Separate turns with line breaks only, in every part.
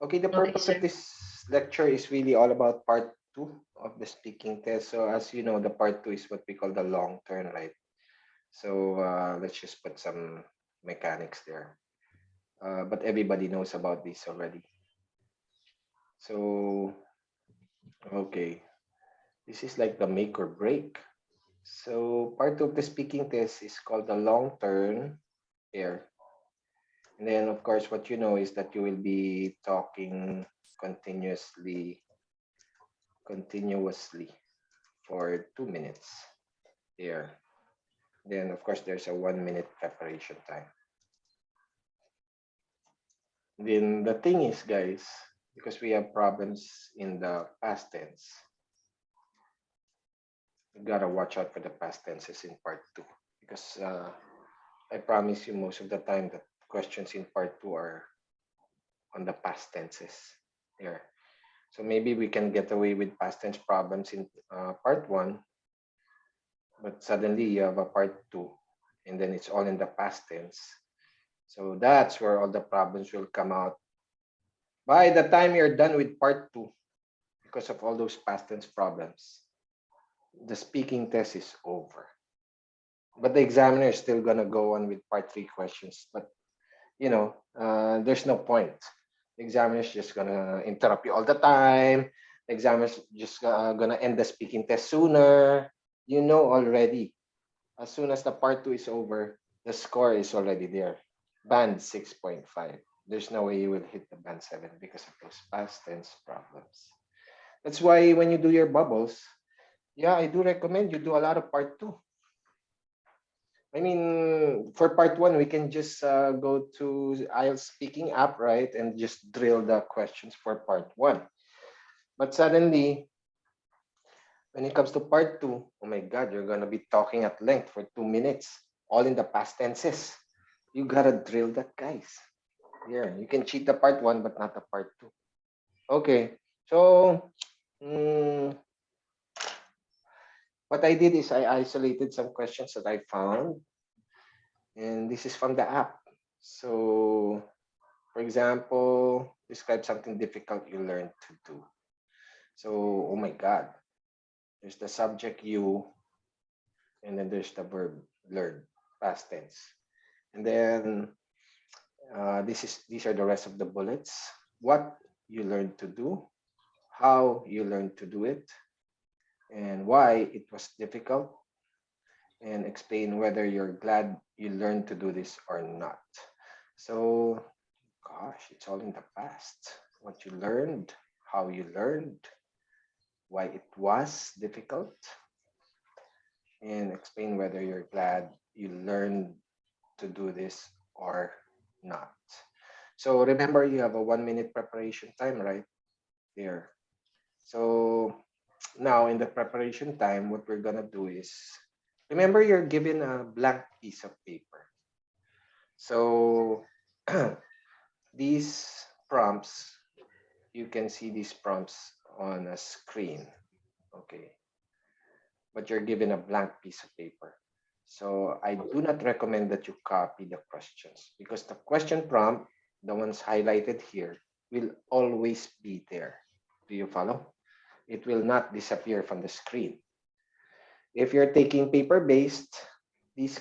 Okay, the
Okay,
purpose of
sir.
this lecture is really all about part two of the speaking test. So as you know, the part two is what we call the long turn, right? So let's just put some mechanics there. But everybody knows about this already. So, okay, this is like the make or break. So part two of the speaking test is called the long turn here. And then, of course, what you know is that you will be talking continuously for 2 minutes here. Then, of course, there's a 1 minute preparation time. Then the thing is, guys, because we have problems in the past tense, you gotta watch out for the past tenses in part two. Because I promise you, most of the time, the questions in part two are on the past tenses here. So maybe we can get away with past tense problems in part one, but suddenly you have a part two, and then it's all in the past tense. So that's where all the problems will come out. By the time you're done with part two, because of all those past tense problems, the speaking test is over. But the examiner is still gonna go on with part three questions. But there's no point. The examiner is just gonna interrupt you all the time. The examiner is just gonna end the speaking test sooner. You know already. As soon as the part two is over, the score is already there. Band 6.5. There's no way you will hit the band 7 because of those past tense problems. That's why when you do your bubbles, yeah, I do recommend you do a lot of part two. I mean, for part one, we can just go to IELTS Speaking app, right, and just drill the questions for part one. But suddenly, when it comes to part two, oh my God, you're gonna be talking at length for 2 minutes, all in the past tenses. You gotta drill that, guys. Yeah, you can cheat the part one, but not the part two. Okay, so mm, what I did is I isolated some questions that I found, and this is from the app. So, for example, describe something difficult you learned to do. So, oh my God, there's the subject you, and then there's the verb learn, past tense. And then these are the rest of the bullets. What you learned to do, how you learned to do it, and why it was difficult, and explain whether you're glad you learned to do this or not. So, gosh, it's all in the past. What you learned, how you learned, why it was difficult, and explain whether you're glad you learned to do this or not. So remember, you have a 1 minute preparation time right there. So now in the preparation time, what we're gonna do is, remember you're given a blank piece of paper. So these prompts, you can see these prompts on a screen. Okay, but you're given a blank piece of paper. So I do not recommend that you copy the questions because the question prompt, the ones highlighted here, will always be there. Do you follow? It will not disappear from the screen. If you're taking paper-based, this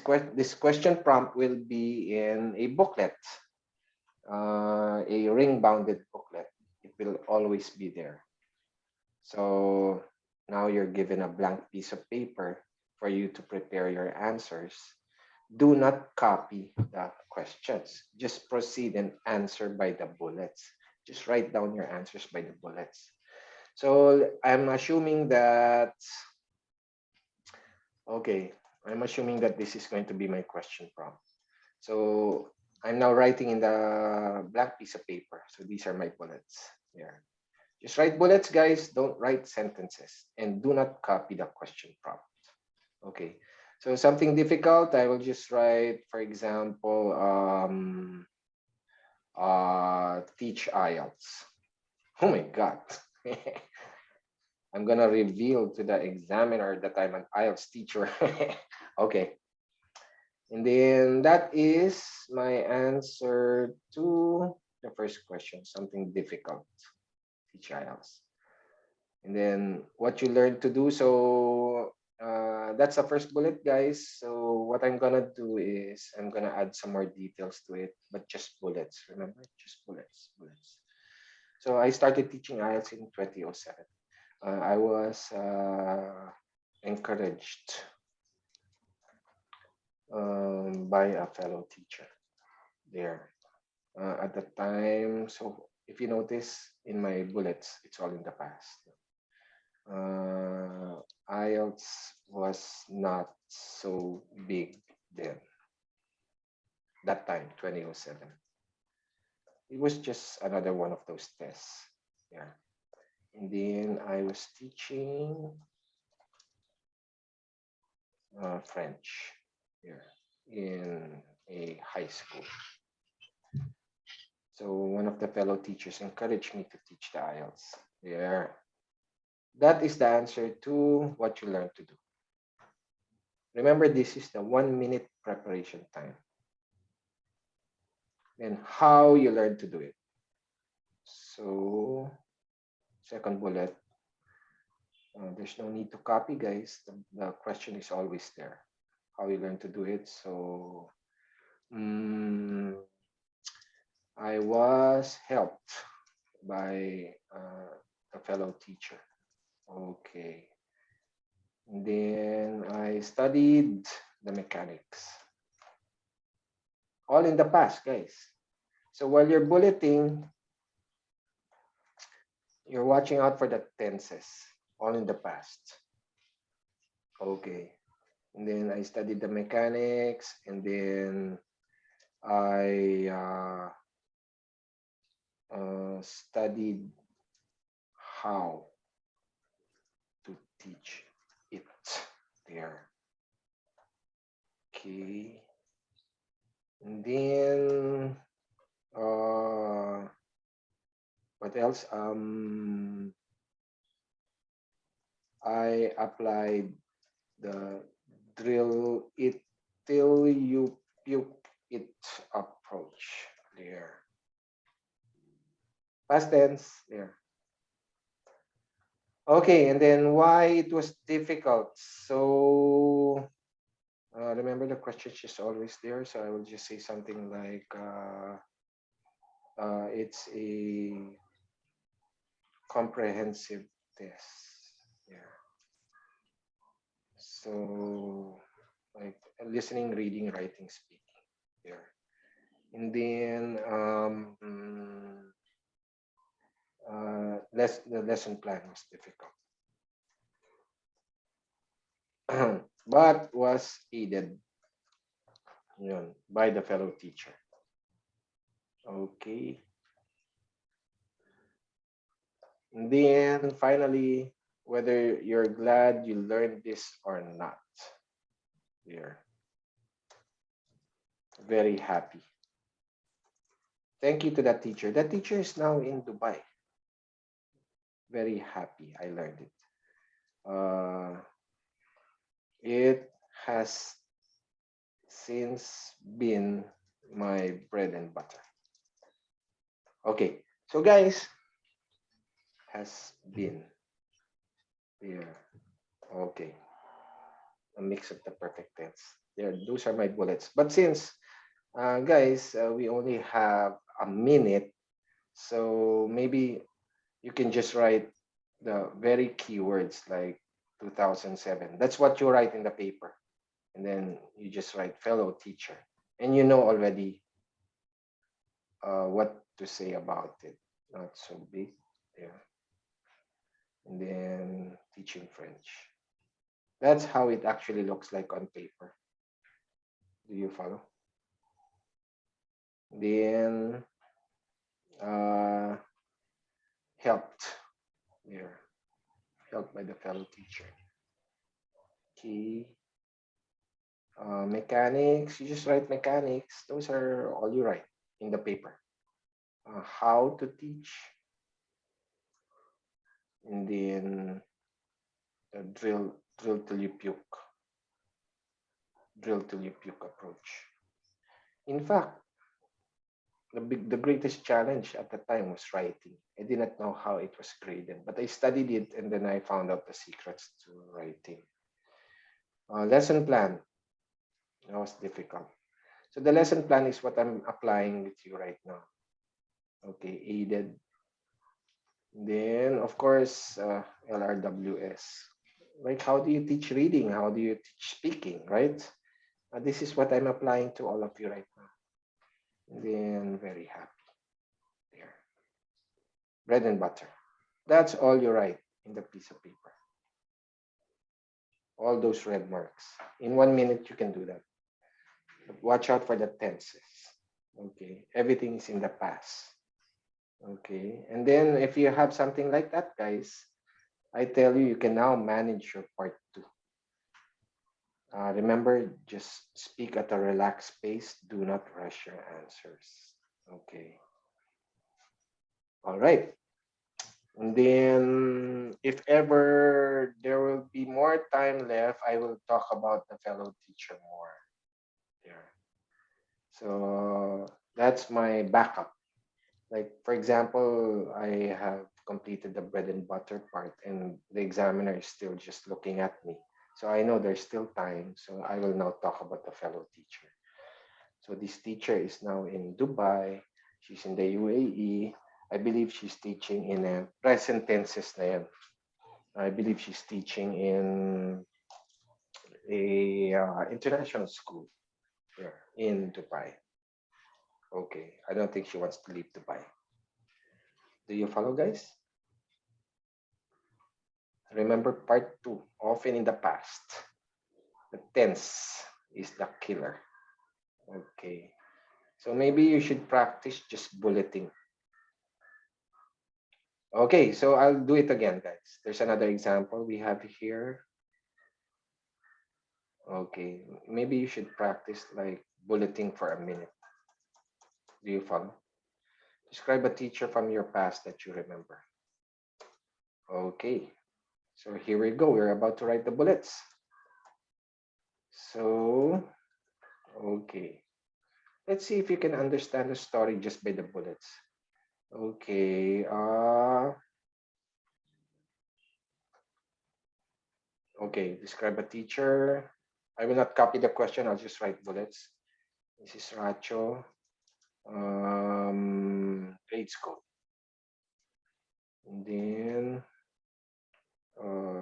question prompt will be in a booklet, a ring-bounded booklet. It will always be there. So now you're given a blank piece of paper for you to prepare your answers. Do not copy the questions. Just proceed and answer by the bullets. Just write down your answers by the bullets. So I'm assuming that, okay, I'm assuming that this is going to be my question prompt. So I'm now writing in the blank piece of paper. So these are my bullets here. Just write bullets, guys. Don't write sentences. And do not copy the question prompt. Okay. So something difficult, I will just write, for example, teach IELTS. Oh my God. I'm gonna reveal to the examiner that I'm an IELTS teacher. Okay. And then that is my answer to the the first question, something difficult, teach IELTS. And then what you learn to do. So that's the first bullet, guys. So what I'm gonna do is I'm gonna add some more details to it, but just bullets. Remember, just bullets. So I started teaching IELTS in 2007. I was encouraged by a fellow teacher there at the time. So if you notice in my bullets, it's all in the past. IELTS was not so big then. That time, 2007. It was just another one of those tests. Yeah. And then I was teaching French here in a high school. So one of the fellow teachers encouraged me to teach the IELTS there. That is the answer to what you learn to do. Remember, this is the 1 minute preparation time. And how you learn to do it. So, second bullet, there's no need to copy, guys. The question is always there. How you learn to do it. So, I was helped by a fellow teacher. Okay. And then I studied the mechanics. All in the past, guys. So while you're bulleting, you're watching out for the tenses. All in the past. Okay. And then I studied the mechanics, and then I studied how to teach it there. Okay. And then what else? I applied the drill it till you puke it approach there. Past tense there. Okay, and then why it was difficult. So remember, the question is always there. So I will just say something like it's a comprehensive test. Yeah. So like listening, reading, writing, speaking. Yeah. And then the lesson plan was difficult. But was aided by the fellow teacher. Okay. And then finally, whether you're glad you learned this or not. You're very happy. Thank you to that teacher. That teacher is now in Dubai. Very happy I learned it. It has since been my bread and butter. Okay, so guys, has been there. Okay, a mix of the perfect tense. There, those are my bullets. But since guys, we only have a minute, so maybe you can just write the very keywords like 2007. That's what you write in the paper. And then you just write fellow teacher. And you know already what to say about it. Not so big. Yeah. And then teaching French. That's how it actually looks like on paper. Do you follow? Then helped there. Helped by the fellow teacher. Okay. Mechanics, you just write mechanics. Those are all you write in the paper. How to teach. And then drill till you puke. Drill till you puke approach. In fact, the greatest challenge at the time was writing. I did not know how it was graded, but I studied it and then I found out the secrets to writing. Lesson plan. That was difficult. So the lesson plan is what I'm applying with you right now. Okay, aided. Then, of course, LRWS. Like, how do you teach reading? How do you teach speaking, right? This is what I'm applying to all of you right now. And then, very happy. There. Bread and butter. That's all you write in the piece of paper. All those red marks. In 1 minute, you can do that. But watch out for the tenses. Okay, everything is in the past. Okay, and then if you have something like that, guys, I tell you, you can now manage your part two. Remember, just speak at a relaxed pace. Do not rush your answers. Okay. All right. And then, if ever there will be more time left, I will talk about the fellow teacher more. There. So that's my backup. Like, for example, I have completed the bread and butter part, and the examiner is still just looking at me. So I know there's still time. So I will now talk about the fellow teacher. So this teacher is now in Dubai. She's in the UAE. I believe she's teaching in a present tenses na yan. I believe she's teaching in a international school here in Dubai. Okay, I don't think she wants to leave Dubai. Do you follow, guys? Remember part two, often in the past. The tense is the killer. Okay, so maybe you should practice just bulleting. Okay, so I'll do it again, guys. There's another example we have here. Okay, maybe you should practice like bulleting for a minute. Do you follow? Describe a teacher from your past that you remember. Okay, so here we go. We're about to write the bullets. So, okay. Let's see if you can understand the story just by the bullets. Okay. Okay, describe a teacher. I will not copy the question. I'll just write bullets. This is Racho. Grade school. And then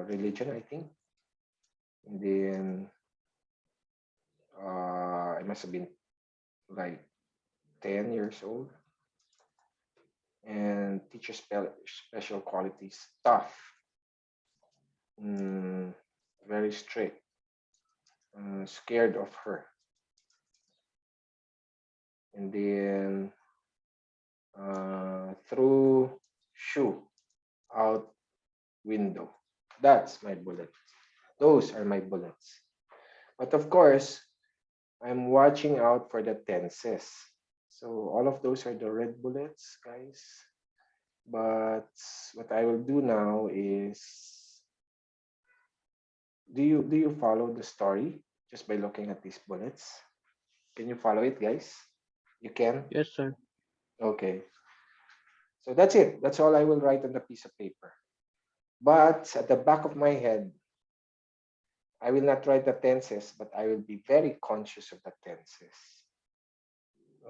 religion, I think. And then I must have been like 10 years old. And teacher special qualities, tough, very strict, scared of her. And then through shoe out window. That's my bullet. Those are my bullets. But of course, I'm watching out for the tenses. So all of those are the red bullets, guys. But what I will do now is, do you follow the story just by looking at these bullets? Can you follow it, guys? You can?
Yes, sir.
Okay. So that's it. That's all I will write on the piece of paper. But at the back of my head, I will not write the tenses, but I will be very conscious of the tenses.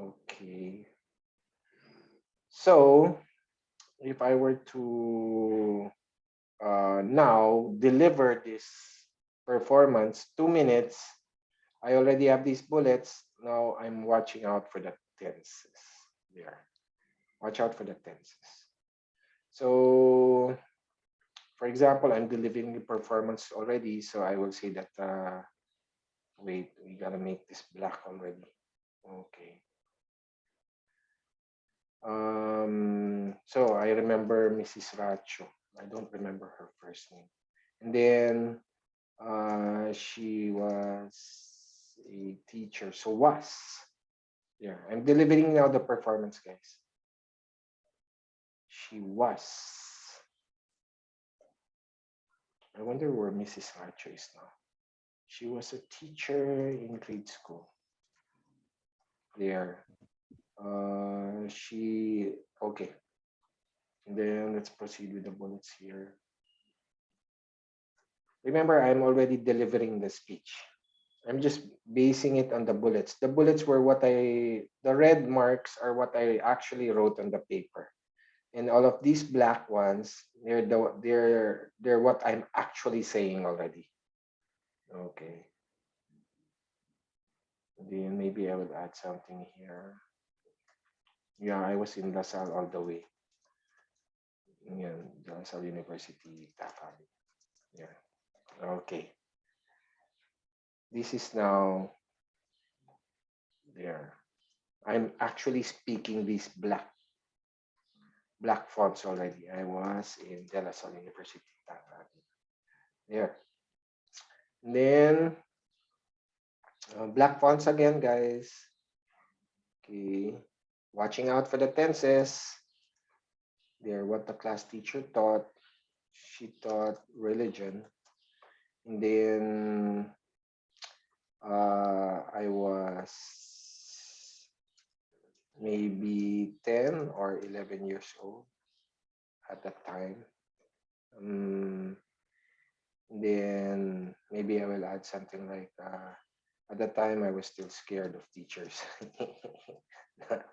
Okay. So if I were to now deliver this performance, 2 minutes, I already have these bullets. Now I'm watching out for the tenses there. Watch out for the tenses. So, for example, I'm delivering the performance already. So I will say that, wait, we gotta make this black already. Okay. So I remember Mrs. Racho. I don't remember her first name. And then she was a teacher. So was. Yeah, I'm delivering now the performance, guys. She was. I wonder where Mrs. Racho is now. She was a teacher in grade school. There. She, okay. And then let's proceed with the bullets here. Remember, I'm already delivering the speech. I'm just basing it on the bullets. The bullets were the red marks are what I actually wrote on the paper. And all of these black ones, they're what I'm actually saying already. Okay. Then maybe I will add something here. Yeah, I was in LaSalle all the way. Yeah, LaSalle University, Tafal. Yeah. Okay. This is now there. I'm actually speaking these black fonts already. I was in De La Salle University. There. And then black fonts again, guys. Okay. Watching out for the tenses. They're what the class teacher taught. She taught religion. And then I was maybe 10 or 11 years old at that time. Then maybe I will add something like at that time I was still scared of teachers.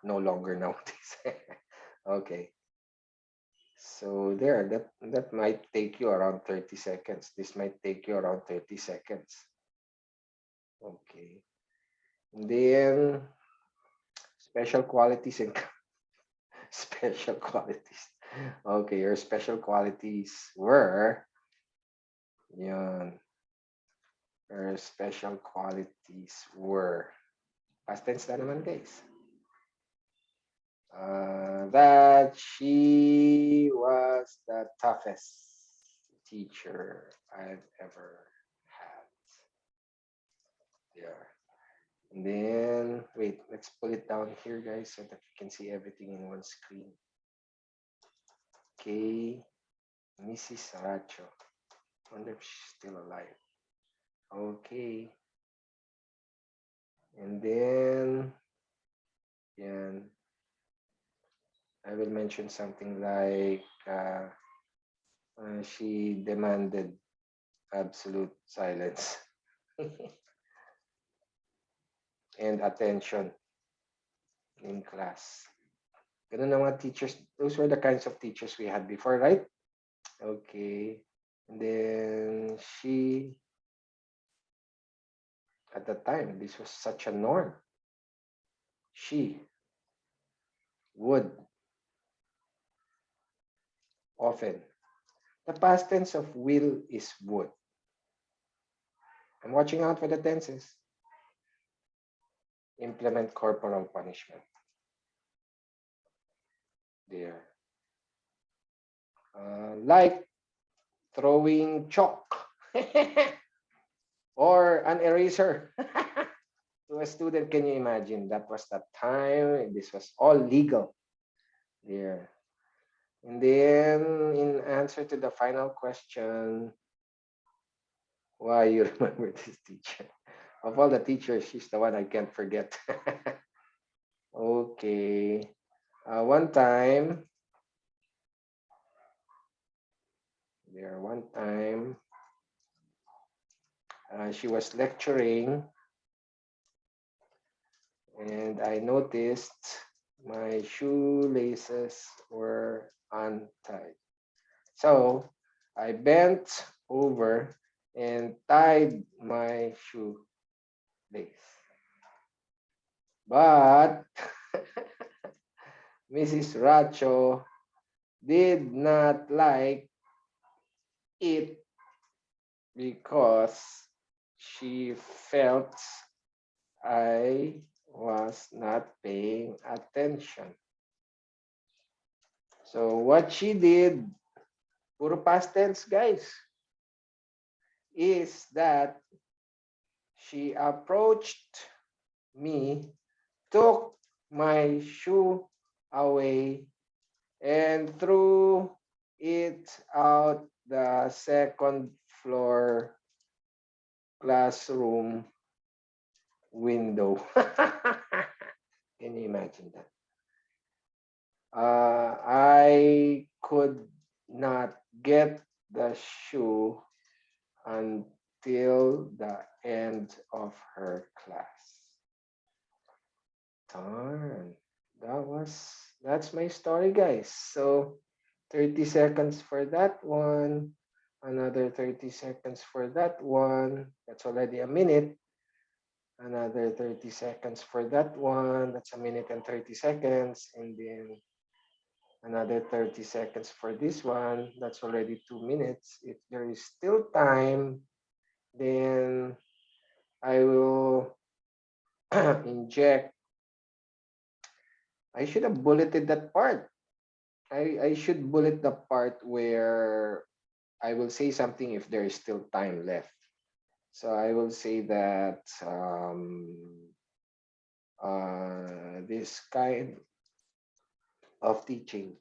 No longer nowadays. Okay. So there, that might take you around 30 seconds. This might take you around 30 seconds. Okay. And then special qualities and special qualities. Okay, your special qualities were yan. Her special qualities were past tense na naman, guys. That she was the toughest teacher I've ever had. Yeah. And then, wait, let's pull it down here, guys, so that you can see everything in one screen. Okay. Mrs. Racho. I wonder if she's still alive. Okay. And then, yan. I will mention something like she demanded absolute silence and attention in class. Ganun ang mga teachers. Those were the kinds of teachers we had before, right? Okay. And then she, at the time, this was such a norm. She would often. The past tense of will is would. I'm watching out for the tenses. Implement corporal punishment. There. Like throwing chalk or an eraser to a student. Can you imagine? That was that time. This was all legal. There. And then in answer to the final question, why you remember this teacher? Of all the teachers, she's the one I can't forget. Okay. One time, she was lecturing and I noticed my shoelaces were untied. So I bent over and tied my shoelace. But Mrs. Racho did not like it because she felt I was not paying attention. So what she did, puro past tense, guys, is that she approached me, took my shoe away, and threw it out the second floor classroom window. Can you imagine that? could not get the shoe until the end of her class. Darn. That's my story, guys. So 30 seconds for that one. Another 30 seconds for that one. That's already a minute. Another 30 seconds for that one. That's a minute and 30 seconds. And then another 30 seconds for this one. That's already 2 minutes. If there is still time, then I will inject. I should have bulleted that part. I should bullet the part where I will say something if there is still time left. So I will say that this kind of teaching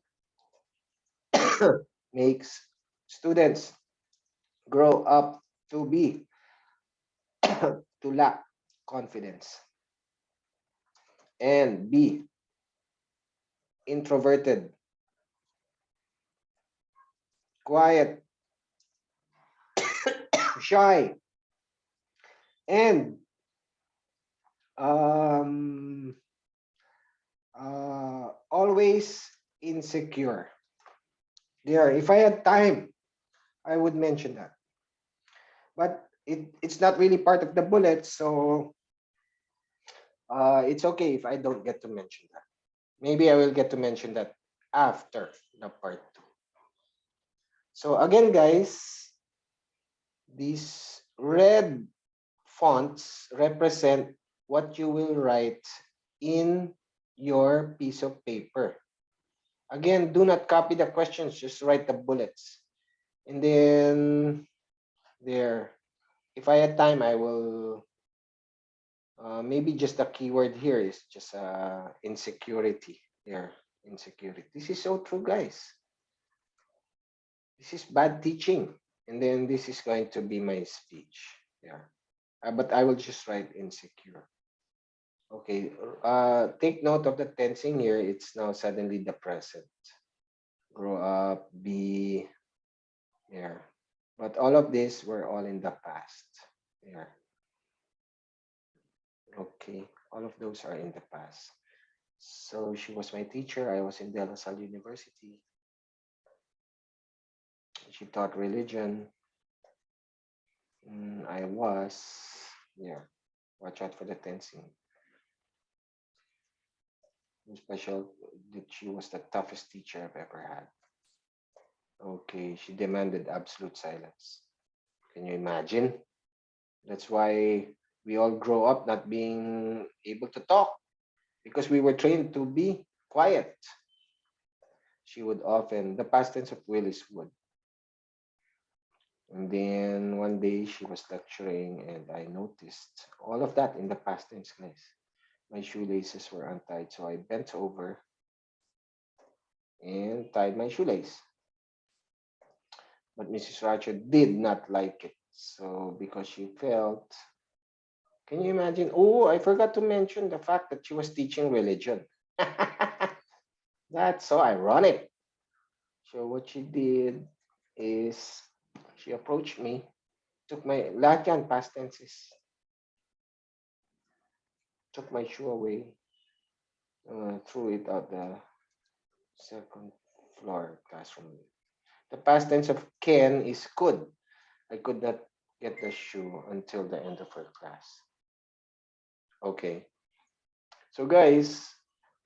makes students grow up to be to lack confidence and be introverted, quiet, shy, and um, always insecure. There, if I had time, I would mention that. But it's not really part of the bullet, so it's okay if I don't get to mention that. Maybe I will get to mention that after the part 2. So again, guys, these red fonts represent what you will write in your piece of paper. Again, do not copy the questions, just write the bullets. And then there, if I had time, I will maybe just the keyword here is just insecurity. There, insecurity. This is so true, guys. This is bad teaching. And then this is going to be my speech. Yeah. But I will just write insecure. Okay. Take note of the tensing here. It's now suddenly the present. Grow up, be, yeah. But all of this were all in the past. Yeah. Okay. All of those are in the past. So she was my teacher. I was in De La Salle University. She taught religion. I was, yeah. Watch out for the tensing. Special that she was the toughest teacher I've ever had. Okay, she demanded absolute silence. Can you imagine? That's why we all grow up not being able to talk because we were trained to be quiet. She would often, the past tense of will is would. And then one day she was lecturing and I noticed all of that in the past tense, guys. My shoelaces were untied, so I bent over and tied my shoelace. But Mrs. Ratcher did not like it. So because she felt, can you imagine? Oh, I forgot to mention the fact that she was teaching religion. That's so ironic. So what she did is she approached me, took my lahat yan, past tenses, took my shoe away, threw it out the second floor classroom. The past tense of can is could. I could not get the shoe until the end of her class. Okay. So guys,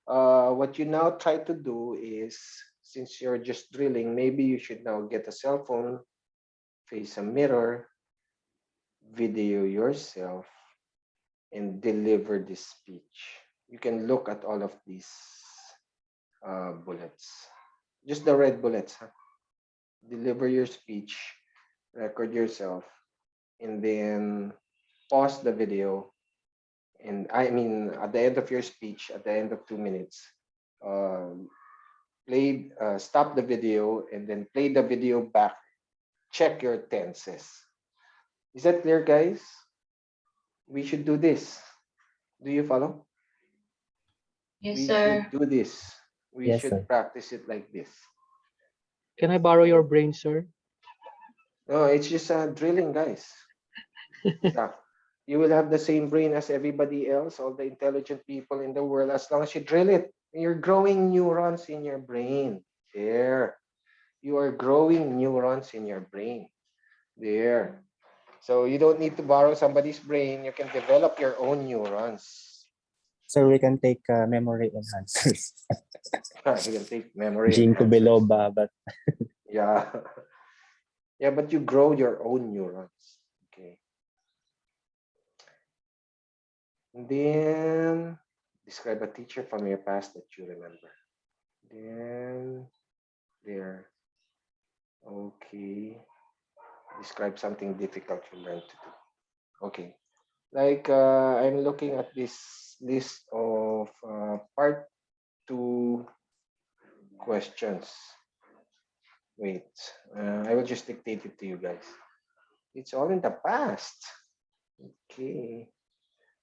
what you now try to do is, since you're just drilling, maybe you should now get a cell phone, face a mirror, video yourself, and deliver this speech. You can look at all of these bullets, just the red bullets. Huh? Deliver your speech, record yourself, and then pause the video. And I mean, at the end of your speech, at the end of 2 minutes, stop the video and then play the video back. Check your tenses. Is that clear, guys? We should do this. Do you follow?
Yes,
We
sir.
should do this. We
Yes,
should
sir.
practice it like this.
Can I borrow your brain, sir?
No, it's just drilling, guys. Yeah. You will have the same brain as everybody else, all the intelligent people in the world, as long as you drill it. You're growing neurons in your brain. There. You are growing neurons in your brain. There. So you don't need to borrow somebody's brain. You can develop your own neurons.
So we can take memory enhancers.
You can take memory
Ginkgo
enhancers.
biloba, but
Yeah. Yeah, but you grow your own neurons. Okay. And then describe a teacher from your past that you remember. Then there. Okay. Describe something difficult you learned to do. Okay. Like I'm looking at this list of part two questions. Wait, I will just dictate it to you guys. It's all in the past. Okay.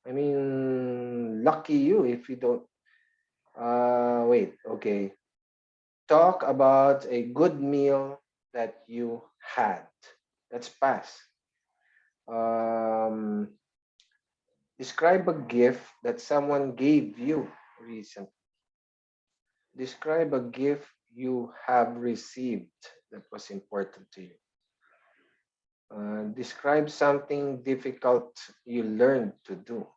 I mean, lucky you if you don't. Wait. Okay. Talk about a good meal that you had. That's past. Um, describe a gift that someone gave you recently. Describe a gift you have received that was important to you. Describe something difficult you learned to do.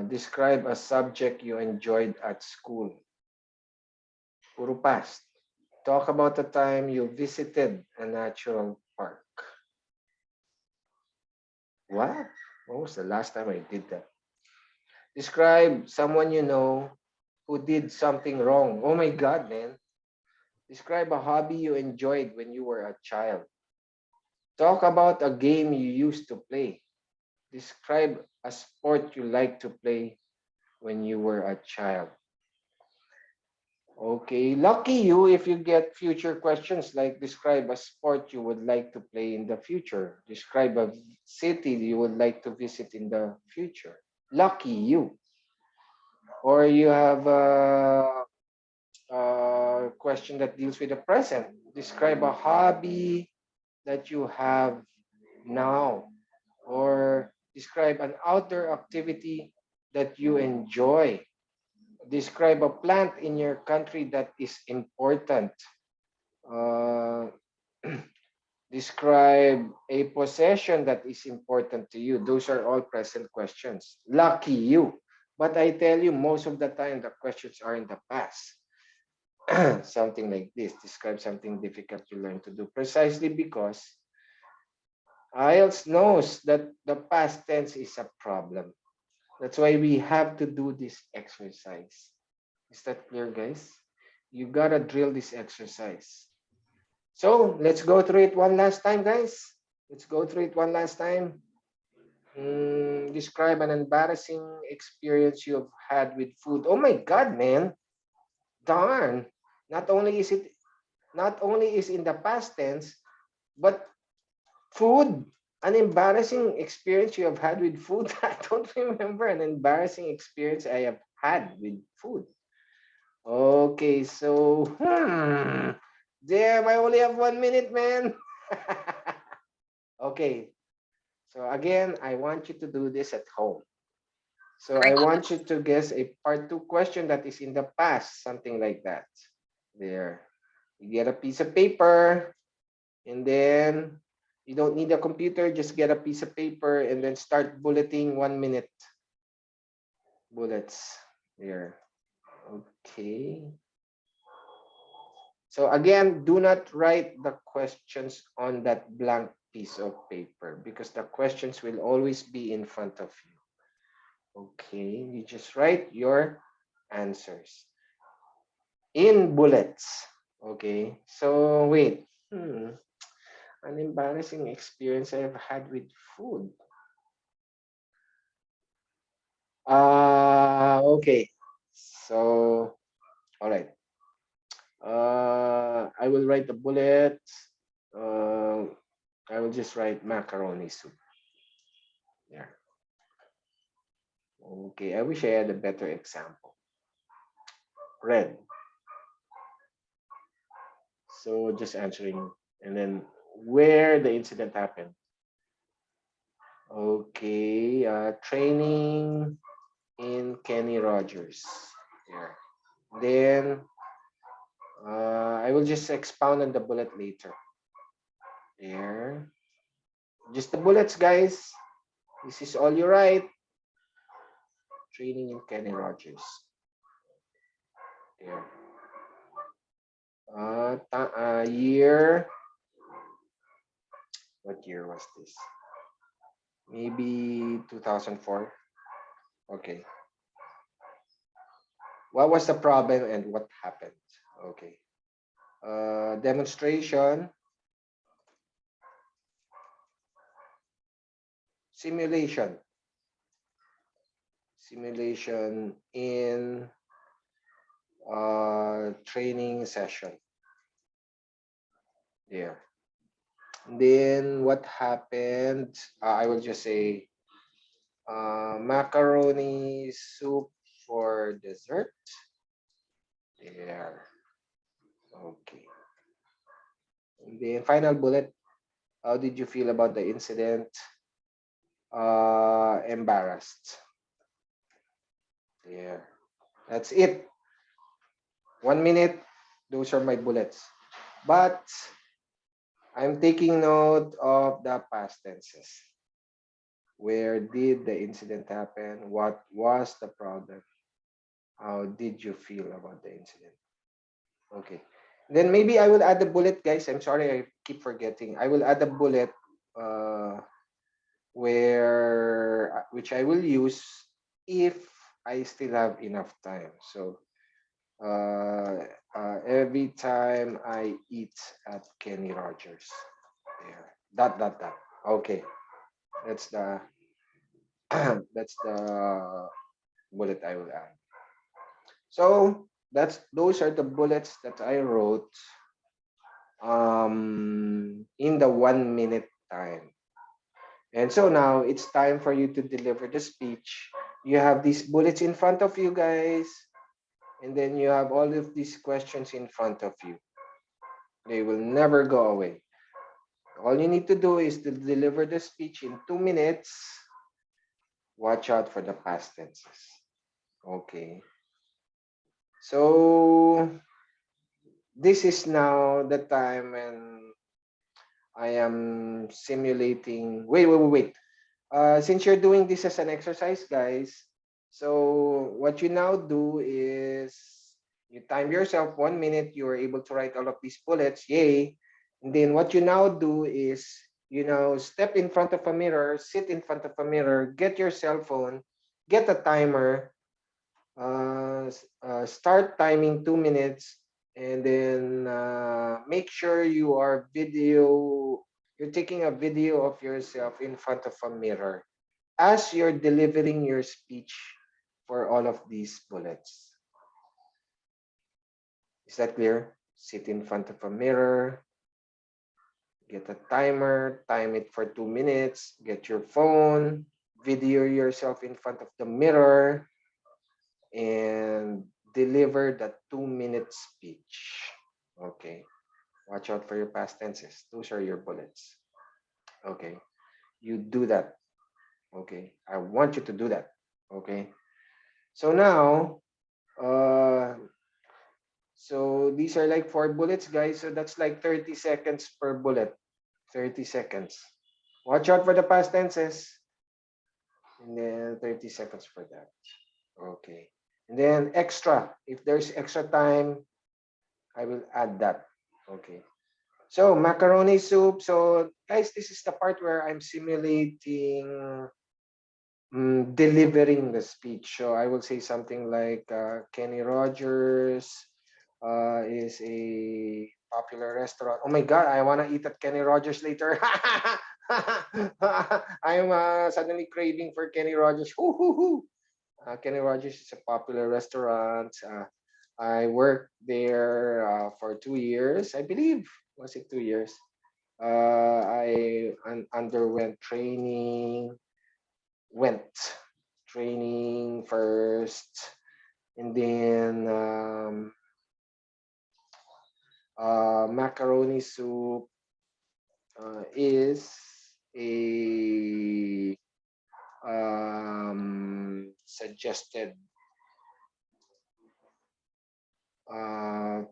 Describe a subject you enjoyed at school. Puro past. Talk about the time you visited a natural park. What? When was the last time I did that? Describe someone you know who did something wrong. Oh my God, man. Describe a hobby you enjoyed when you were a child. Talk about a game you used to play. Describe a sport you like to play when you were a child. Okay, lucky you if you get future questions like describe a sport you would like to play in the future. Describe a city you would like to visit in the future. Lucky you. Or you have a question that deals with the present. Describe a hobby that you have now. Or describe an outdoor activity that you enjoy. Describe a plant in your country that is important. Uh, describe a possession that is important to you. Those are all present questions. Lucky you. But I tell you, most of the time, the questions are in the past. Something like this. Describe something difficult you learned to do. Precisely because IELTS knows that the past tense is a problem. That's why we have to do this exercise. Is that clear, guys? You gotta drill this exercise. So let's go through it one last time, guys. Let's go through it one last time. Describe an embarrassing experience you've had with food. Oh my God, man. Darn. Not only is it not only is in the past tense, but food. An embarrassing experience you have had with food. I don't remember an embarrassing experience I have had with food. Okay, so damn, I only have 1 minute, man. Okay, so again, I want you to do this at home. So I want you to guess a part two question that is in the past, something like that. There. You get a piece of paper, and then you don't need a computer, just get a piece of paper and then start bulleting 1 minute. Bullets. There. Okay. So again, do not write the questions on that blank piece of paper because the questions will always be in front of you. Okay, you just write your answers in bullets. Okay, so wait. An embarrassing experience I've had with food. Okay. So, all right. I will write the bullet. Uh, I will just write macaroni soup. Yeah. Okay. I wish I had a better example. Red. So just answering, and then where the incident happened. Okay, training in Kenny Rogers. Here. Then I will just expound on the bullet later. There. Just the bullets, guys. This is all you write. Training in Kenny Rogers. There. Year. What year was this? Maybe 2004. Okay. What was the problem and what happened? Okay. Demonstration. Simulation. Simulation in training session. There. Then what happened? I will just say macaroni soup for dessert. There. Okay. And then final bullet. How did you feel about the incident? Embarrassed. There. That's it. 1 minute. Those are my bullets. But I'm taking note of the past tenses. Where did the incident happen? What was the problem? How did you feel about the incident? Okay. Then maybe I will add the bullet, guys. I'm sorry, I keep forgetting. I will add the bullet which I will use if I still have enough time. So every time I eat at Kenny Rogers. There. Dot. Okay. That's the that's the bullet I will add. So those are the bullets that I wrote in the 1 minute time. And so now it's time for you to deliver the speech. You have these bullets in front of you, guys, and then you have all of these questions in front of you. They will never go away. All you need to do is to deliver the speech in 2 minutes. Watch out for the past tenses. Okay. So this is now the time when I am simulating. Wait. Since you're doing this as an exercise, guys, so what you now do is you time yourself 1 minute. You are able to write all of these bullets. Yay. And then what you now do is, step in front of a mirror, sit in front of a mirror, get your cell phone, get a timer, start timing 2 minutes, and then make sure you're taking a video of yourself in front of a mirror as you're delivering your speech for all of these bullets. Is that clear? Sit in front of a mirror, get a timer, time it for 2 minutes, get your phone, video yourself in front of the mirror, and deliver the 2-minute speech. Okay. Watch out for your past tenses. Those are your bullets. Okay. You do that. Okay. I want you to do that. Okay. So now, so these are like 4 bullets, guys. So that's like 30 seconds per bullet. 30 seconds. Watch out for the past tenses. And then 30 seconds for that. Okay. And then extra. If there's extra time, I will add that. Okay. So macaroni soup. So guys, this is the part where I'm simulating delivering the speech. So I will say something like Kenny Rogers is a popular restaurant. Oh my God, I want to eat at Kenny Rogers later. I'm suddenly craving for Kenny Rogers. Kenny Rogers is a popular restaurant. I worked there for 2 years, I believe. Was it 2 years? I underwent went training first, and then macaroni soup is a suggested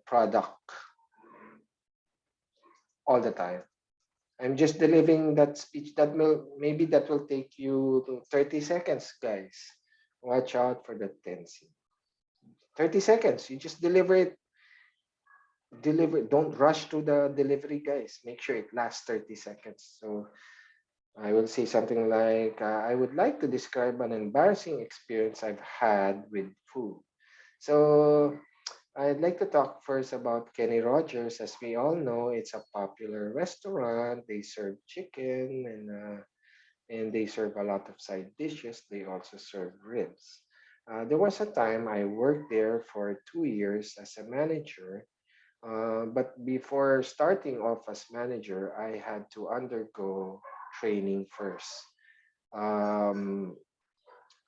product all the time. I'm just delivering that speech. That will maybe that will take you to 30 seconds, guys. Watch out for the tendency. 30 seconds. You just deliver it. Deliver. Don't rush to the delivery, guys. Make sure it lasts 30 seconds. So I will say something like, I would like to describe an embarrassing experience I've had with food. So I'd like to talk first about Kenny Rogers. As we all know, it's a popular restaurant. They serve chicken and they serve a lot of side dishes. They also serve ribs. There was a time I worked there for 2 years as a manager. But before starting off as manager, I had to undergo training first. Um,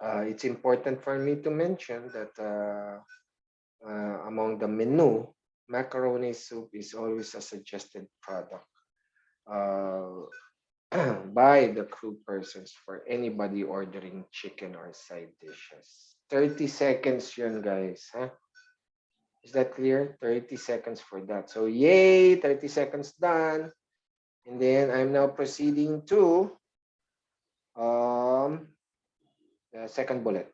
it's important for me to mention that among the menu, macaroni soup is always a suggested product uh, by the crew persons for anybody ordering chicken or side dishes. 30 seconds yun, guys. Huh? Is that clear? 30 seconds for that. So, yay, 30 seconds done. And then I'm now proceeding to um, the second bullet.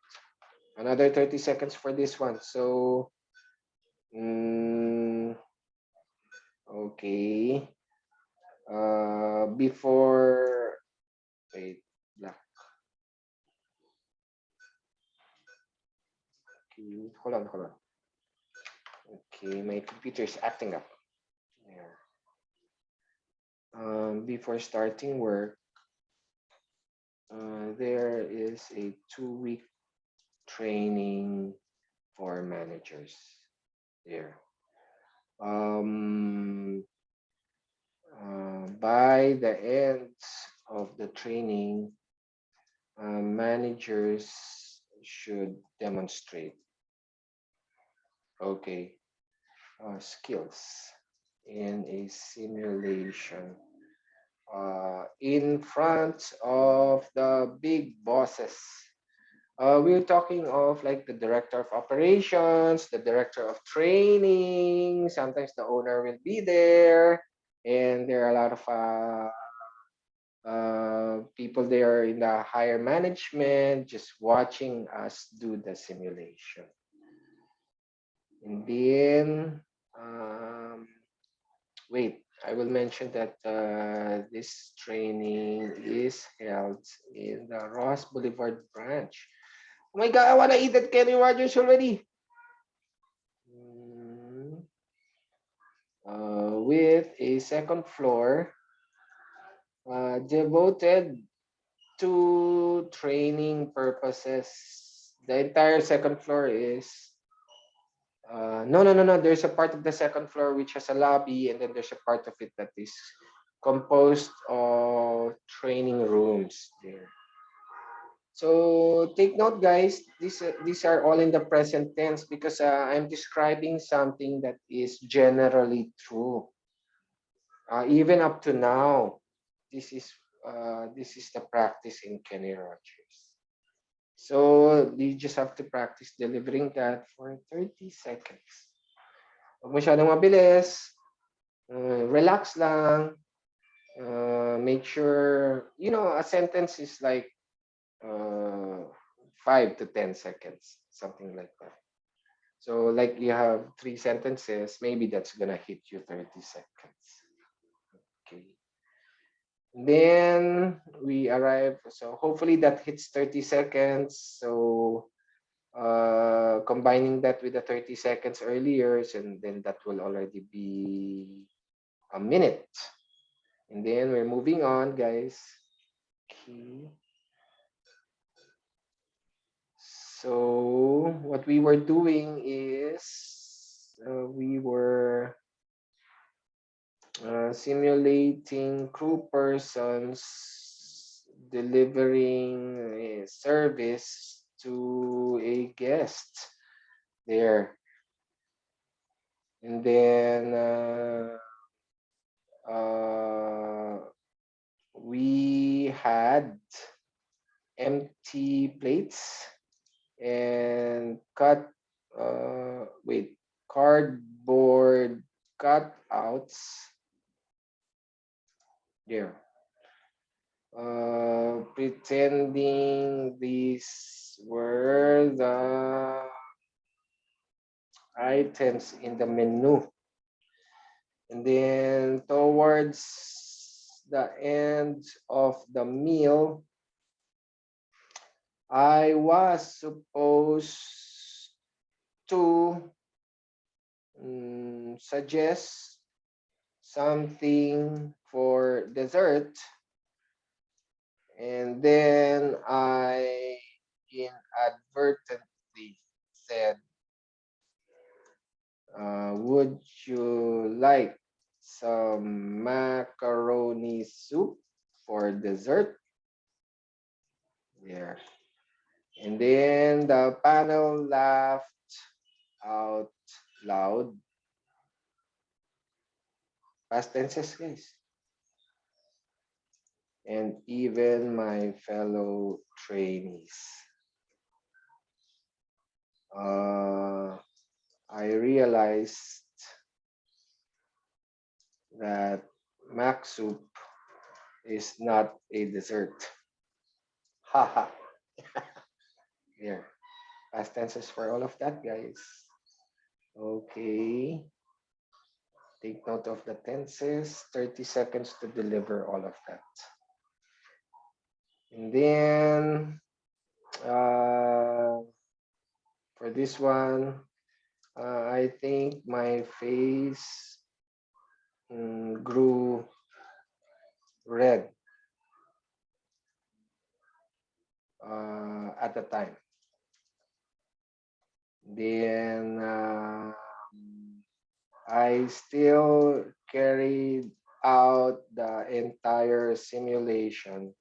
Another 30 seconds for this one. So, okay. Before, wait, black. Okay, hold on. Okay, my computer is acting up. There. Before starting work, there is a 2-week training for managers there. By the end of the training, managers should demonstrate skills in a simulation in front of the big bosses. We're talking of like the director of operations, the director of training. Sometimes the owner will be there, and there are a lot of people there in the higher management just watching us do the simulation. And then, wait, I will mention that this training is held in the Ross Boulevard branch. Oh my God, I want to eat at Kenny Rogers already. With a second floor devoted to training purposes. The entire second floor is no. There's a part of the second floor which has a lobby, and then there's a part of it that is composed of training rooms there. So take note, guys. These are all in the present tense because I'm describing something that is generally true. Even up to now, this is the practice in Kenny Rogers. So you just have to practice delivering that for 30 seconds. Huwag masyadong mabilis. Relax lang. Make sure, a sentence is like 5 to 10 seconds, something like that. So like you have 3 sentences, maybe that's gonna hit you 30 seconds. Okay. Then we arrive. So hopefully that hits 30 seconds. So combining that with the 30 seconds earlier, and then that will already be a minute. And then we're moving on, guys. Okay. So what we were doing is we were simulating crew persons delivering a service to a guest there. And then had empty plates and cardboard cutouts there, pretending these were the items in the menu. And then towards the end of the meal, I was supposed to suggest something for dessert, and then I inadvertently said, would you like some macaroni soup for dessert? There. And then the panel laughed out loud. Past tenses, guys. And even my fellow trainees. I realized that mac soup is not a dessert. Haha. Here. Past tenses for all of that, guys. Okay. Take note of the tenses. 30 seconds to deliver all of that. And then for this one, I think my face grew red at the time. Then I still carried out the entire simulation.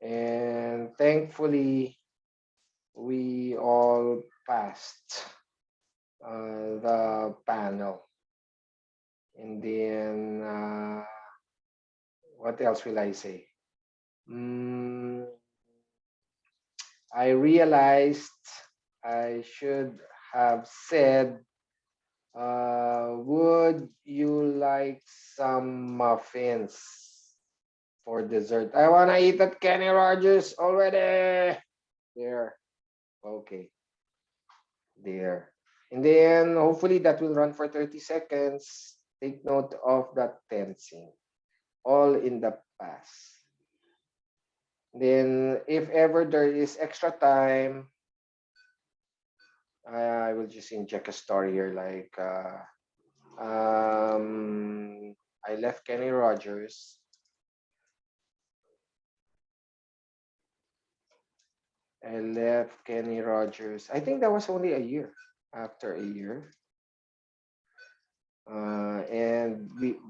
And thankfully, we all passed the panel. And then, what else will I say? I realized I should have said, would you like some muffins for dessert? I want to eat at Kenny Rogers already. There. Okay. There. And then hopefully that will run for 30 seconds. Take note of that tensing. All in the past. Then if ever there is extra time, I will just inject a story here like I left Kenny Rogers. I think that was only a year. After a year.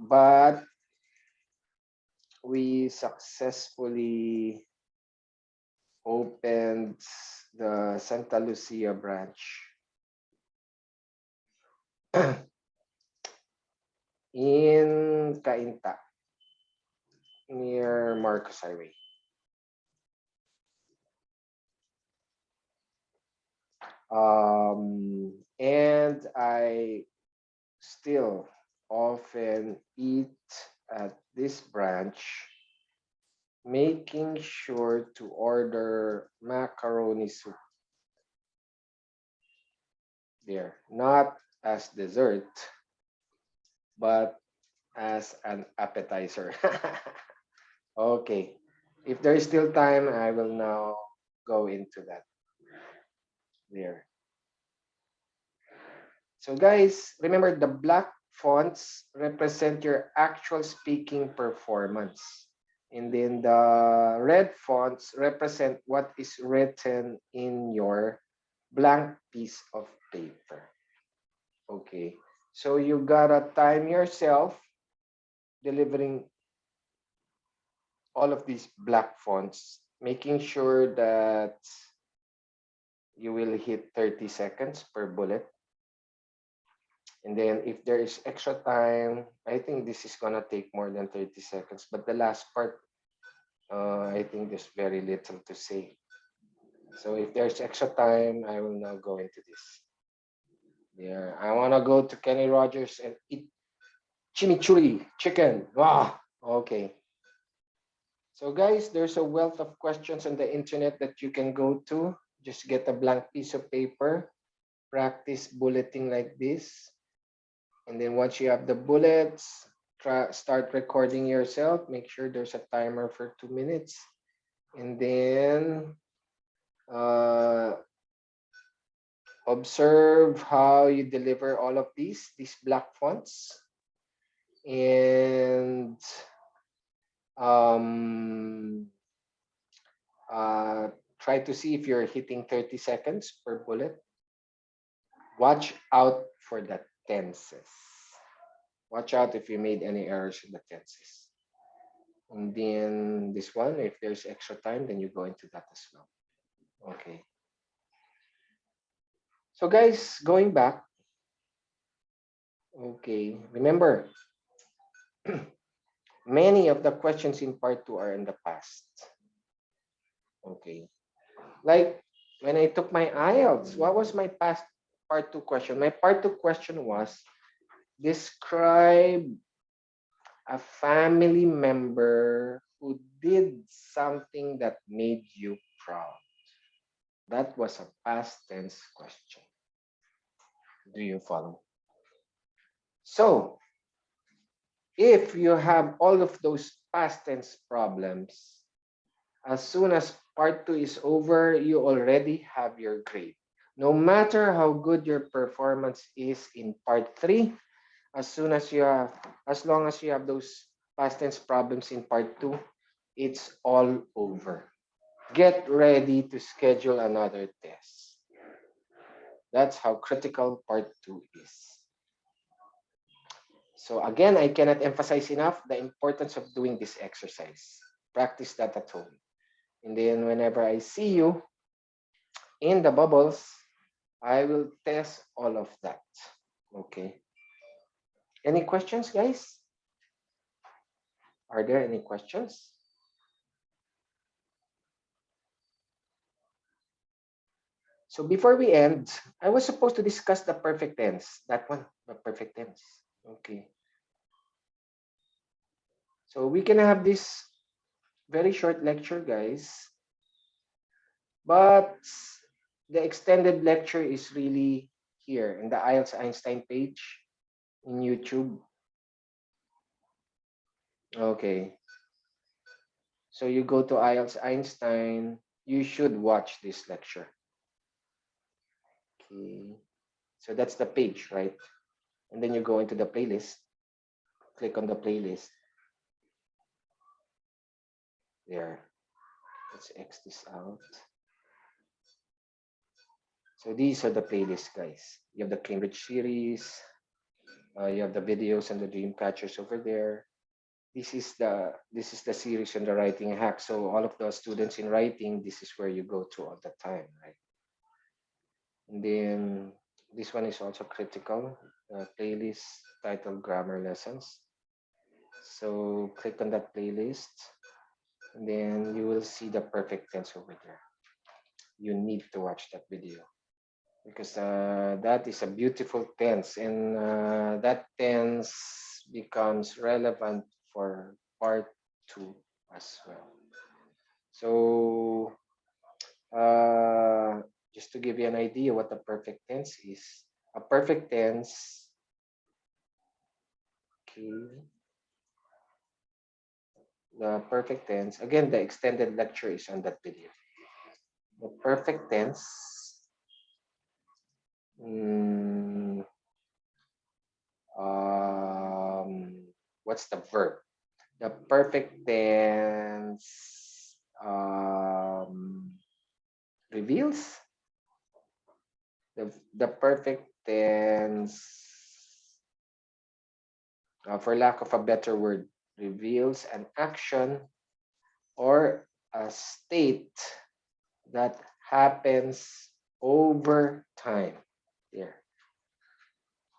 But we successfully opened the Santa Lucia branch in Cainta near Marcos Highway. And I still often eat at this branch, making sure to order macaroni soup there, not as dessert, but as an appetizer. Okay, if there is still time, I will now go into that there. So guys, remember the black fonts represent your actual speaking performance. And then the red fonts represent what is written in your blank piece of paper. Okay, so you gotta time yourself delivering all of these black fonts, making sure that you will hit 30 seconds per bullet. And then if there is extra time, I think this is gonna take more than 30 seconds, but the last part I think there's very little to say. So if there's extra time, I will now go into this. Yeah, I want to go to Kenny Rogers and eat chimichurri chicken. Wow. Okay. So guys, there's a wealth of questions on the internet that you can go to. Just get a blank piece of paper, practice bulleting like this. And then once you have the bullets, start recording yourself. Make sure there's a timer for 2 minutes. And then observe how you deliver all of these black fonts. And um, try to see if you're hitting 30 seconds per bullet. Watch out for the tenses. Watch out if you made any errors in the tenses. And then this one, if there's extra time, then you go into that as well. Okay. So guys, going back. Okay. Remember, many of the questions in part 2 are in the past. Okay. Like when I took my IELTS, what was my past part 2 question? My part 2 question was, describe a family member who did something that made you proud. That was a past tense question. Do you follow? So, if you have all of those past tense problems, as soon as part 2 is over, you already have your grade. No matter how good your performance is in part 3, as long as you have those past tense problems in part 2, it's all over. Get ready to schedule another test. That's how critical part 2 is. So again, I cannot emphasize enough the importance of doing this exercise. Practice that at home. And then whenever I see you in the bubbles, I will test all of that. Okay. Any questions, guys? Are there any questions? So before we end, I was supposed to discuss the perfect tense. That one, the perfect tense. Okay. So we can have this very short lecture, guys. But the extended lecture is really here in the IELTS Einstein page in YouTube. Okay. So you go to IELTS Einstein, you should watch this lecture. Okay. So that's the page, right? And then you go into the playlist, click on the playlist. There. Let's X this out. So these are the playlists, guys. You have the Cambridge series. You have the videos and the dream catchers over there. This is the series on the writing hack. So all of the students in writing, this is where you go to all the time, right? And then this one is also critical. Playlist titled Grammar Lessons. So click on that playlist, and then you will see the perfect tense over there. You need to watch that video because that is a beautiful tense, and that tense becomes relevant for part 2 as well. So just to give you an idea what the perfect tense is, a perfect tense, okay, the perfect tense, again, the extended lecture is on that video. The perfect tense, what's the verb? The perfect tense reveals. The perfect tense, for lack of a better word, reveals an action or a state that happens over time. Here,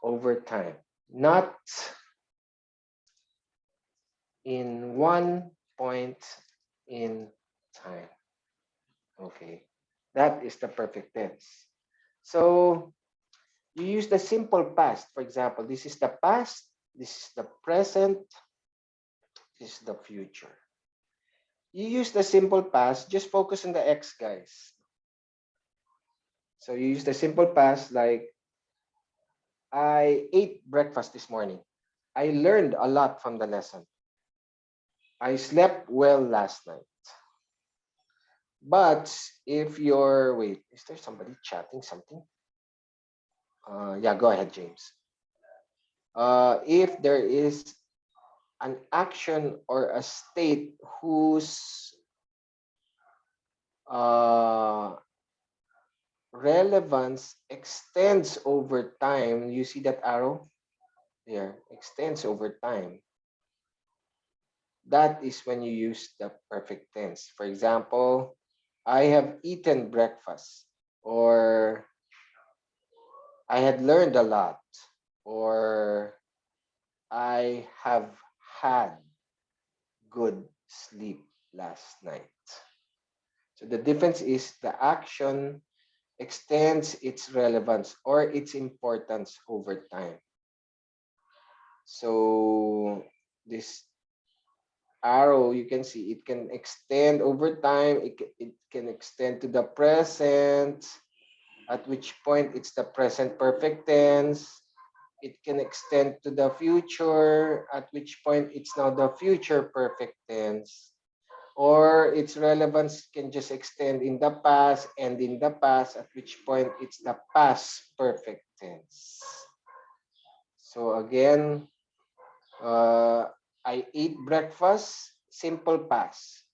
over time, not in one point in time. Okay, that is the perfect tense. So you use the simple past. For example, this is the past, this is the present, this is the future. You use the simple past, just focus on the X, guys. So you use the simple past like, I ate breakfast this morning. I learned a lot from the lesson. I slept well last night. But if you're, wait, is there somebody chatting something? Yeah, go ahead, James. If there is an action or a state whose uh, relevance extends over time, you see that arrow there, extends over time. That is when you use the perfect tense. For example, I have eaten breakfast, or I had learned a lot, or I have had good sleep last night. So the difference is the action extends its relevance or its importance over time. So this arrow, you can see it can extend over time. It can extend to the present, at which point it's the present perfect tense. It can extend to the future, at which point it's now the future perfect tense. Or its relevance can just extend in the past and in the past, at which point it's the past perfect tense. So again, I ate breakfast, simple past.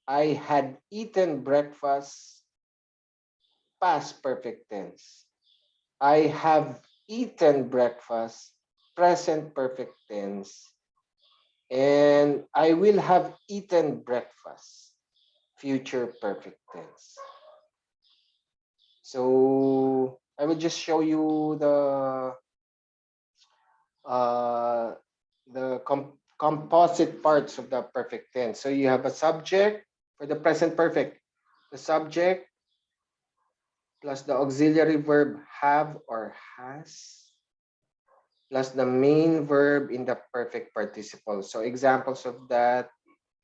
I had eaten breakfast, past perfect tense. I have eaten breakfast, present perfect tense. And I will have eaten breakfast, future perfect tense. So I will just show you uh, the composite parts of the perfect tense. So you have a subject for the present perfect, the subject plus the auxiliary verb have or has, plus the main verb in the perfect participle. So examples of that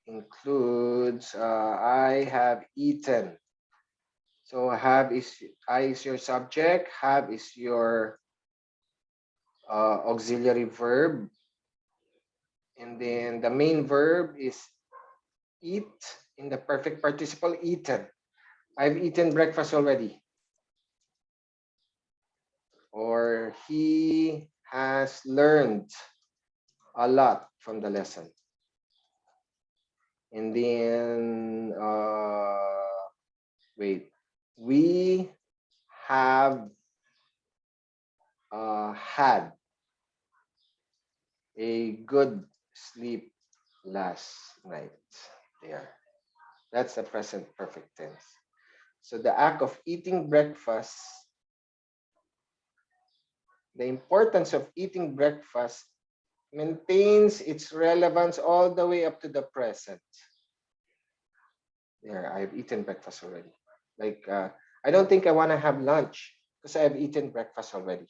includes I have eaten. So have is I is your subject, have is your auxiliary verb, and then the main verb is eat in the perfect participle, eaten. I've eaten breakfast already. Or he has learned a lot from the lesson. And then, wait, we have had a good sleep last night. There. That's the present perfect tense. So the act of eating breakfast, the importance of eating breakfast maintains its relevance all the way up to the present. There, I've eaten breakfast already. Like, I don't think I want to have lunch because I've eaten breakfast already.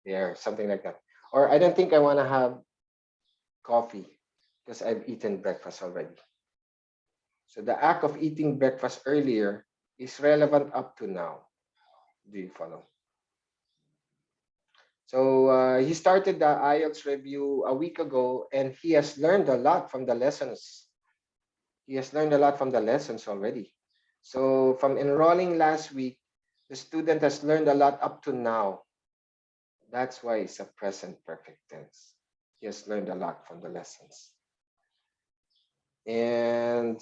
There, something like that. Or I don't think I want to have coffee because I've eaten breakfast already. So the act of eating breakfast earlier is relevant up to now. Do you follow? So he started the IELTS review a week ago, and he has learned a lot from the lessons. He has learned a lot from the lessons already. So from enrolling last week, the student has learned a lot up to now. That's why it's a present perfect tense. He has learned a lot from the lessons. And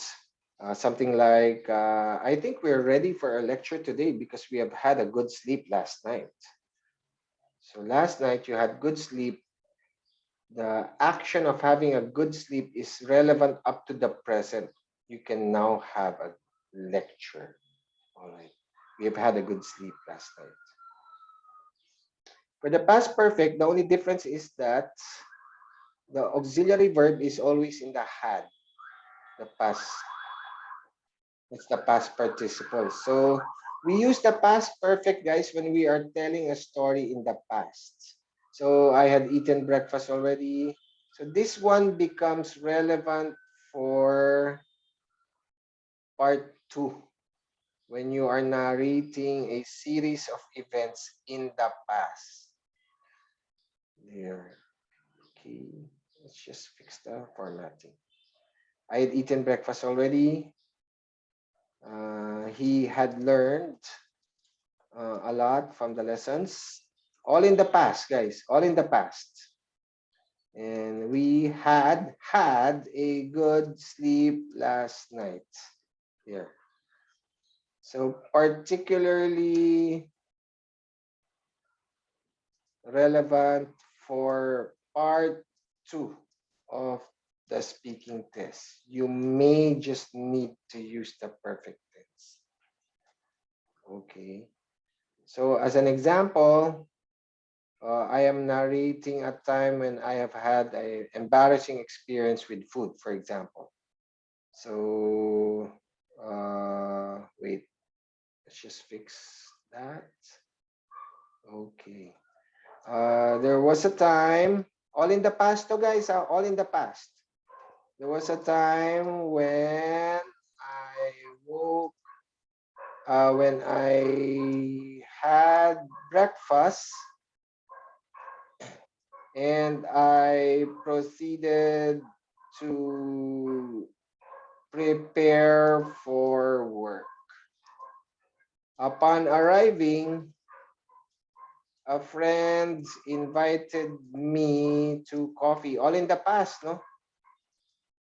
something like, I think we're ready for our lecture today because we have had a good sleep last night. So last night you had good sleep. The action of having a good sleep is relevant up to the present. You can now have a lecture. All right. We have had a good sleep last night. For the past perfect, the only difference is that the auxiliary verb is always in the had, the past It's the past participle. So we use the past perfect, guys, when we are telling a story in the past. So I had eaten breakfast already. So this one becomes relevant for part two, when you are narrating a series of events in the past. There. Okay. Let's just fix the formatting. I had eaten breakfast already. He had learned a lot from the lessons. All in the past, guys. All in the past. And we had a good sleep last night. Here. So particularly relevant for part two of the speaking test. You may just need to use the perfect tense. Okay. So as an example, I am narrating a time when I have had an embarrassing experience with food, for example. So, wait, let's just fix that. Okay. There was a time, all in the past, though, guys, all in the past. There was a time when I woke, when I had breakfast and I proceeded to prepare for work. Upon arriving, a friend invited me to coffee, all in the past, no?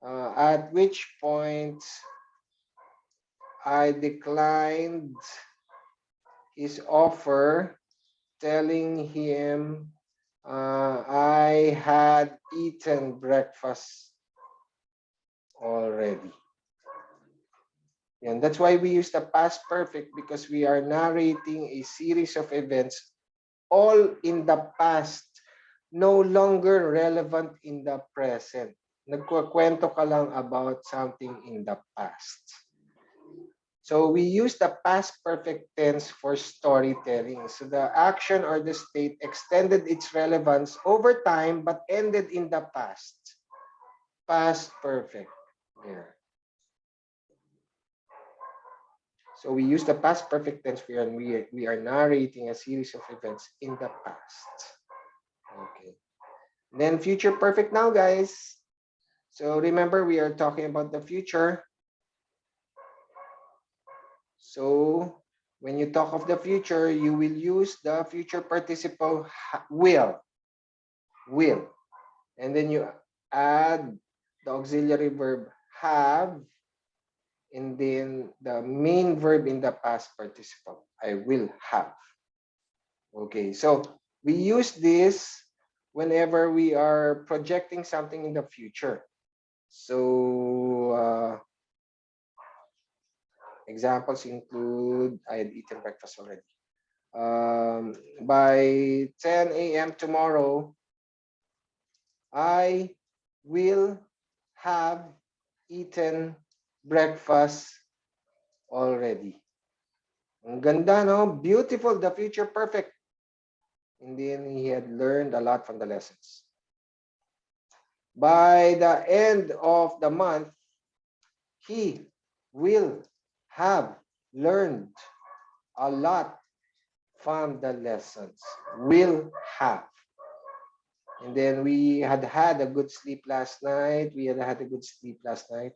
At which point I declined his offer, telling him I had eaten breakfast already. And that's why we use the past perfect, because we are narrating a series of events all in the past, no longer relevant in the present. Nagkukwento ka lang about something in the past. So we use the past perfect tense for storytelling. So the action or the state extended its relevance over time but ended in the past. Past perfect. There. So we use the past perfect tense when we are narrating a series of events in the past. Okay. Then future perfect now, guys. So remember, we are talking about the future. So when you talk of the future, you will use the future participle will. And then you add the auxiliary verb have, and then the main verb in the past participle. I will have. Okay, so we use this whenever we are projecting something in the future. So examples include, I had eaten breakfast already. By 10 a.m. tomorrow, I will have eaten breakfast already. Ang ganda, no? Beautiful, the future perfect. And then he had learned a lot from the lessons. By the end of the month, he will have learned a lot from the lessons. Will have. And then we had a good sleep last night. We had a good sleep last night.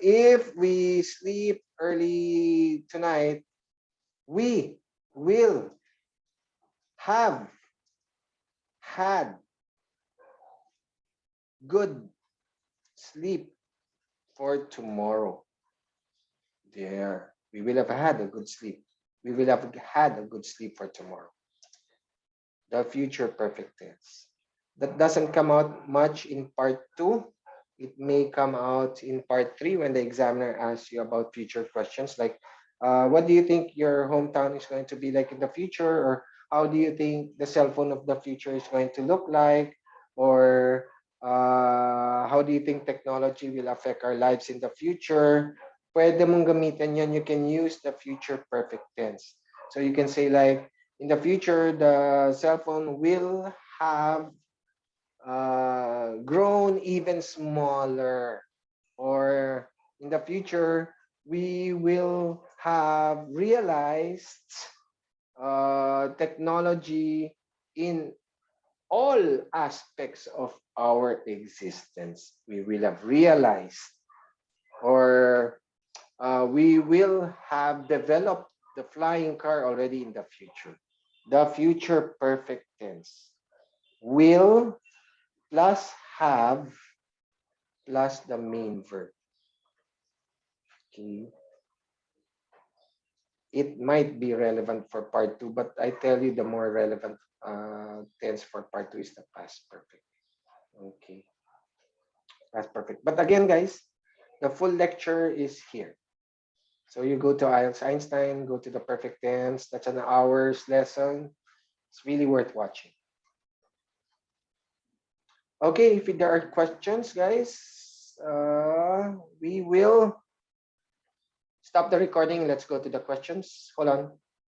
If we sleep early tonight, we will have had good sleep for tomorrow. There, we will have had a good sleep. We will have had a good sleep for tomorrow. The future perfect tense. That doesn't come out much in part two. It may come out in part three when the examiner asks you about future questions like, what do you think your hometown is going to be like in the future? Or how do you think the cell phone of the future is going to look like? Or how do you think technology will affect our lives in the future? pwede mong gamitin yan. You can use the future perfect tense. So you can say like, in the future, the cell phone will have grown even smaller, or in the future we will have realized technology in all aspects of our existence. We will have realized, or we will have developed the flying car already in the future. The future perfect tense will plus have plus the main verb. Okay. It might be relevant for part two, but I tell you the more relevant tense for part two is the past perfect. Okay, past perfect. But again, guys, the full lecture is here. So you go to IELTS Einstein, go to the perfect tense. That's an hour's lesson. It's really worth watching. Okay, if there are questions, guys, we will stop the recording. Let's go to the questions. Hold on.